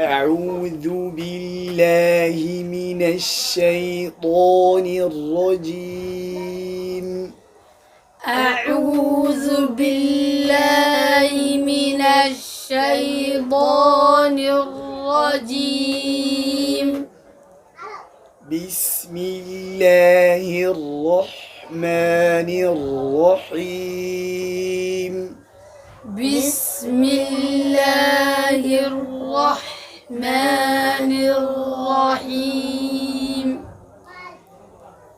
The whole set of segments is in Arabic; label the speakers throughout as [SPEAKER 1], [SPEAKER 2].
[SPEAKER 1] أعوذ بالله من الشيطان الرجيم.
[SPEAKER 2] أعوذ بالله من الشيطان الرجيم.
[SPEAKER 1] بسم الله الرحمن الرحيم.
[SPEAKER 2] بسم الله الرحمن الرحيم.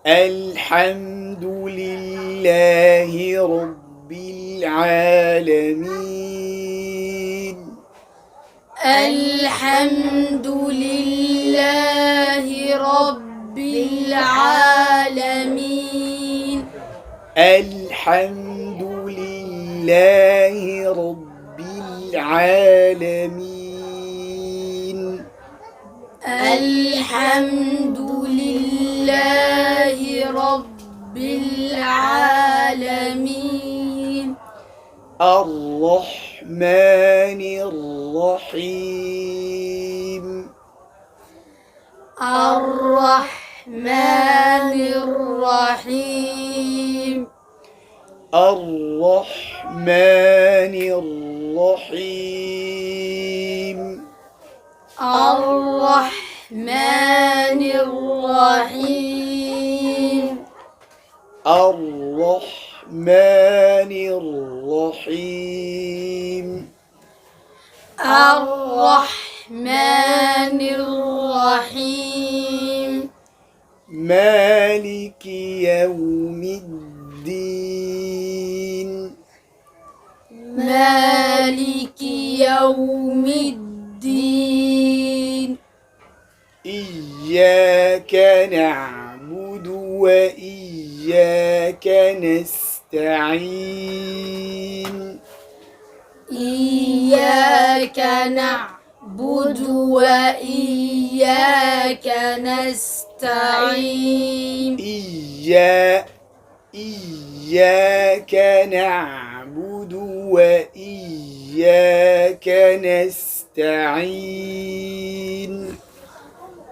[SPEAKER 1] الحمد لله رب العالمين.
[SPEAKER 2] الحمد لله رب العالمين.
[SPEAKER 1] الحمد لله رب العالمين.
[SPEAKER 2] الحمد لله رب العالمين.
[SPEAKER 1] الرحمن الرحيم.
[SPEAKER 2] الرحمن الرحيم.
[SPEAKER 1] الرحمن الرحيم.
[SPEAKER 2] الرحمن الرحيم.
[SPEAKER 1] الرحمن الرحيم.
[SPEAKER 2] الرحمن الرحيم.
[SPEAKER 1] مالك يوم الدين.
[SPEAKER 2] مالك يوم الدين.
[SPEAKER 1] إياك نعبد وإياك نستعين.
[SPEAKER 2] إياك نعبد وإياك نستعين.
[SPEAKER 1] إياك نعبد وإياك نستعين.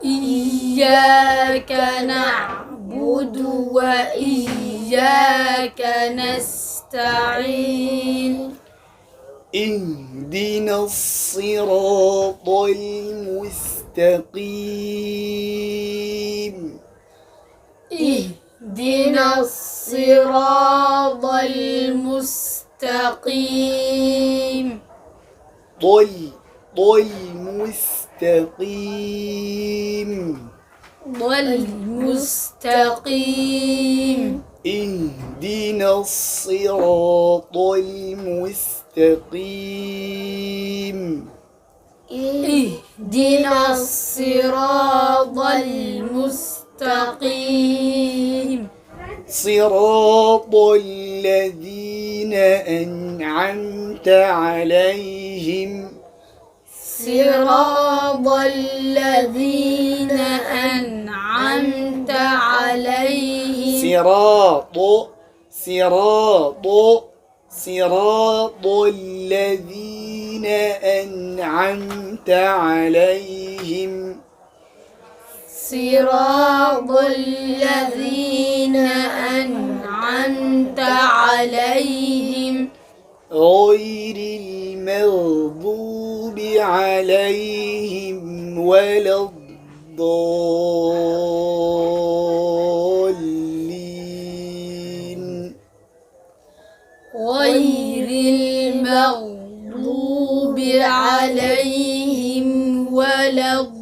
[SPEAKER 2] إياك نعبد وإياك نستعين.
[SPEAKER 1] اهدنا الصراط المستقيم.
[SPEAKER 2] اهدنا الصراط المستقيم.
[SPEAKER 1] مستقيم.
[SPEAKER 2] والمستقيم.
[SPEAKER 1] اهدنا الصراط المستقيم.
[SPEAKER 2] اهدنا الصراط المستقيم.
[SPEAKER 1] صراط الذين أنعمت عليهم.
[SPEAKER 2] صراط الذين أنعمت عليهم.
[SPEAKER 1] صراط الذين أنعمت عليهم.
[SPEAKER 2] صراط الذين أنعمت عليهم.
[SPEAKER 1] غير المغضوب عليهم ولا الضالين.
[SPEAKER 2] غير المغضوب عليهم ولا الضالين.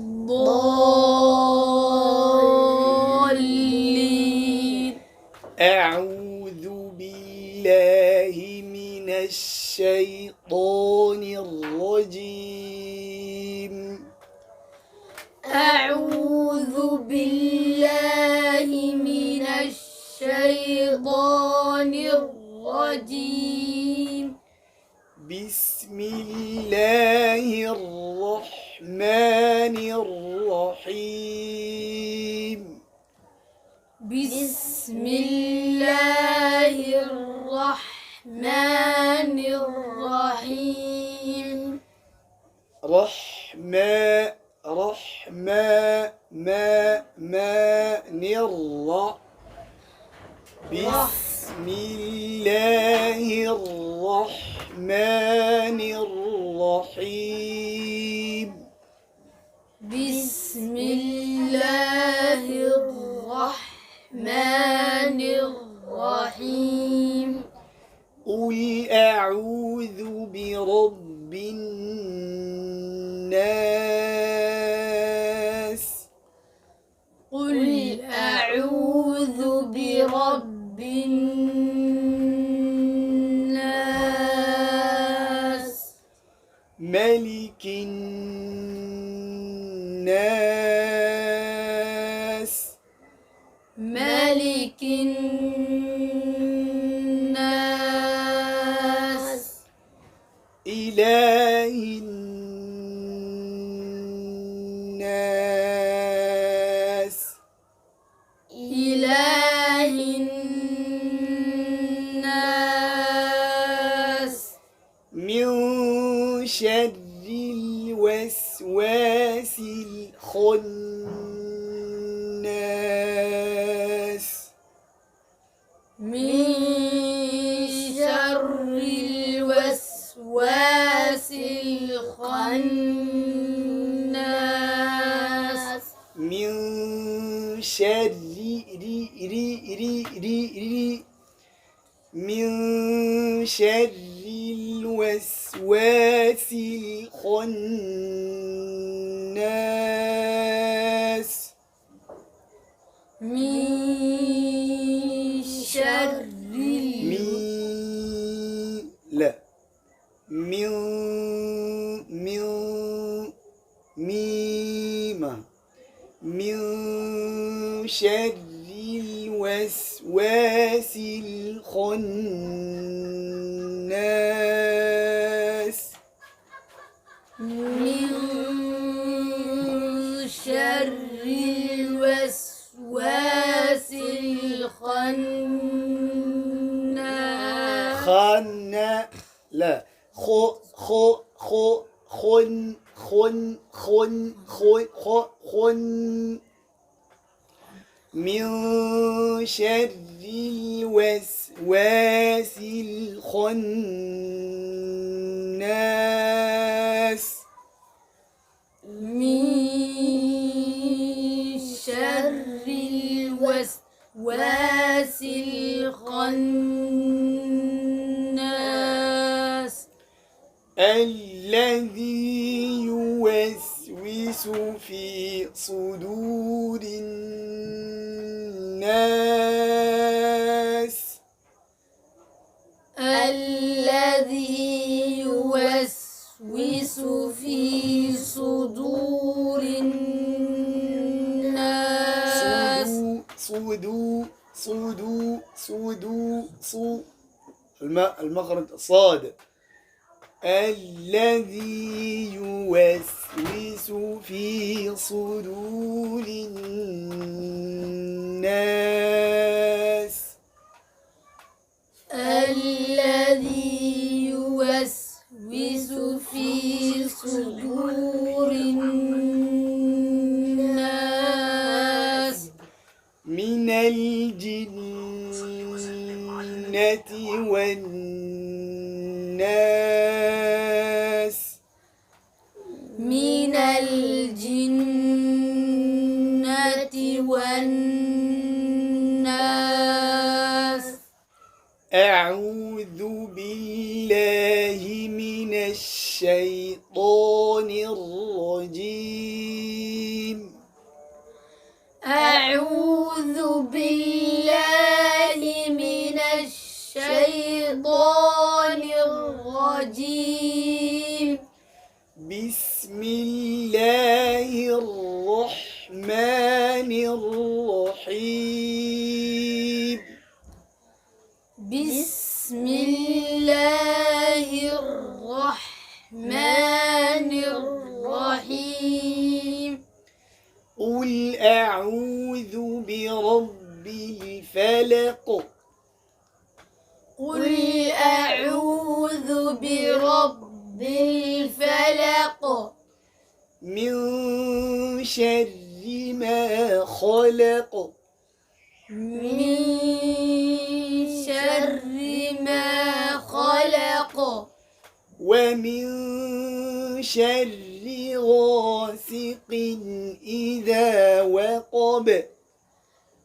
[SPEAKER 1] أعوذ بالله من الشيطان الرجيم.
[SPEAKER 2] أعوذ بالله من الشيطان الرجيم.
[SPEAKER 1] بسم الله الرحمن الرحيم.
[SPEAKER 2] بسم الله الرحمن الرحيم.
[SPEAKER 1] رحمن بسم الله الرحمن الرحيم
[SPEAKER 2] بسم الله الرحمن الرحيم
[SPEAKER 1] قل أعوذ برب الناس
[SPEAKER 2] قل أعوذ برب الناس
[SPEAKER 1] ملك الناس
[SPEAKER 2] ملك الناس
[SPEAKER 1] إله الناس
[SPEAKER 2] إله الناس
[SPEAKER 1] من شر الوسواس الخناس
[SPEAKER 2] من شر الوسواس الخناس
[SPEAKER 1] من شر من شر الوسواس الخناس
[SPEAKER 2] من شر
[SPEAKER 1] لا من ميم من شر الوسواس الخناس
[SPEAKER 2] من شر الوسواس الخناس
[SPEAKER 1] لا خن من شر الوسواس الخناس
[SPEAKER 2] من شر الوسواس الخناس
[SPEAKER 1] الذي يوسوس في صدور الناس
[SPEAKER 2] الذي يوسوس في صدور الناس
[SPEAKER 1] المخرج صاد الذي يوسوس في صدور الناس
[SPEAKER 2] الذي يوسوس في صدور الناس
[SPEAKER 1] من الجنة والناس
[SPEAKER 2] من الجنة والناس
[SPEAKER 1] أعوذ بالله من الشيطان الرجيم
[SPEAKER 2] أعوذ بالله من الشيطان الرجيم
[SPEAKER 1] بسم الله الرحمن الرحيم
[SPEAKER 2] بسم الله الرحمن الرحيم
[SPEAKER 1] قل أعوذ برب الفلق
[SPEAKER 2] قل أعوذ برب الفلق
[SPEAKER 1] من شر ما خلق
[SPEAKER 2] من شر ما خلق
[SPEAKER 1] ومن شر غاسق إذا وقب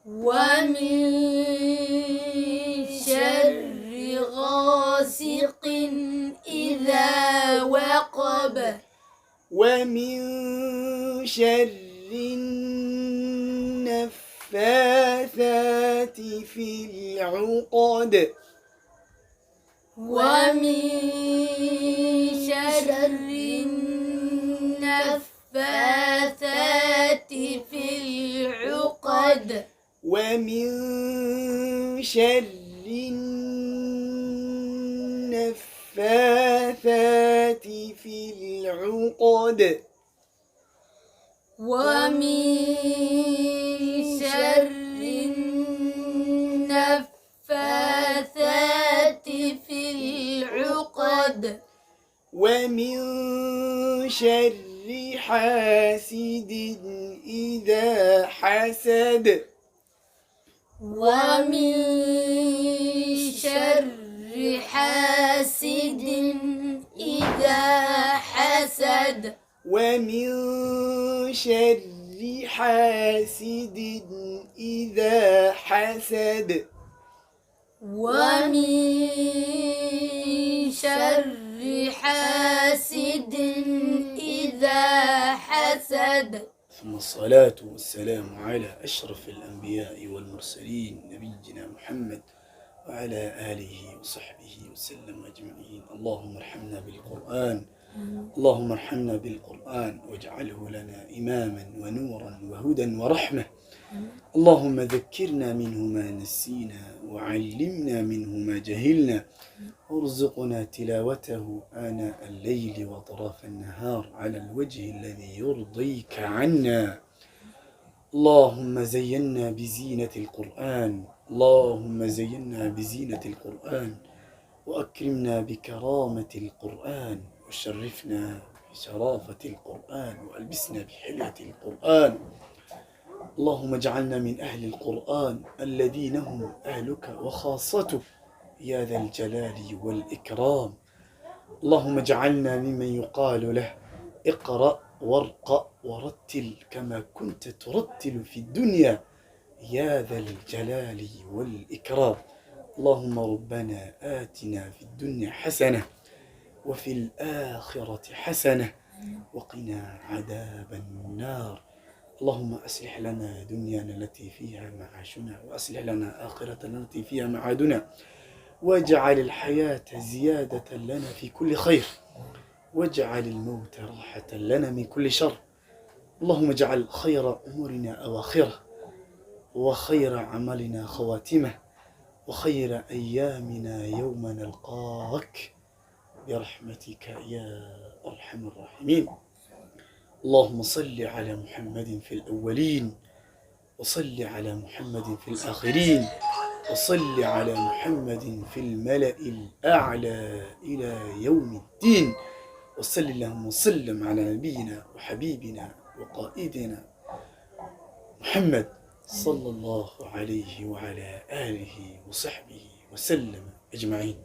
[SPEAKER 2] ومن شر غاسق إذا وقب
[SPEAKER 1] ومن شر النفاثات في العقد
[SPEAKER 2] ومن شر النفاثات في العقد
[SPEAKER 1] ومن شر النفاثات في العقد
[SPEAKER 2] ومن شر النفاثات في العقد
[SPEAKER 1] ومن شر حاسد إذا حسد
[SPEAKER 2] ومن شر حاسد إذا حسد
[SPEAKER 1] ومن شر حاسد إذا حسد
[SPEAKER 2] ومن شر حاسد إذا حسد.
[SPEAKER 1] ثم الصلاة والسلام على أشرف الأنبياء والمرسلين نبينا محمد وعلى آله وصحبه وسلم أجمعين. اللهم ارحمنا بالقرآن اللهم ارحمنا بالقرآن واجعله لنا إماما ونورا وهدى ورحمة. اللهم ذكرنا منه ما نسينا وعلمنا منه ما جهلنا وارزقنا تلاوته آناء الليل وأطراف النهار على الوجه الذي يرضيك عنا. اللهم زينا بزينة القرآن اللهم زينا بزينة القرآن وأكرمنا بكرامة القرآن وشرفنا بشرافة القرآن وألبسنا بحلية القرآن. اللهم اجعلنا من أهل القرآن الذين هم أهلك وخاصتك يا ذا الجلال والإكرام. اللهم اجعلنا ممن يقال له اقرأ وارقأ ورتل كما كنت ترتل في الدنيا يا ذا الجلال والإكرام. اللهم ربنا آتنا في الدنيا حسنة وفي الآخرة حسنة وقنا عذاب النار. اللهم أصلح لنا دنيانا التي فيها معاشنا وأصلح لنا آخرتنا التي فيها معادنا واجعل الحياة زيادة لنا في كل خير واجعل الموت راحة لنا من كل شر. اللهم اجعل خير أمورنا أواخره وخير عملنا خواتمه وخير أيامنا يوم نلقاك برحمتك يا أرحم الراحمين. اللهم صل على محمد في الأولين وصل على محمد في الآخرين وصل على محمد في الملأ الأعلى إلى يوم الدين. وصل اللهم وسلم على نبينا وحبيبنا وقائدنا محمد صلى الله عليه وعلى آله وصحبه وسلم أجمعين.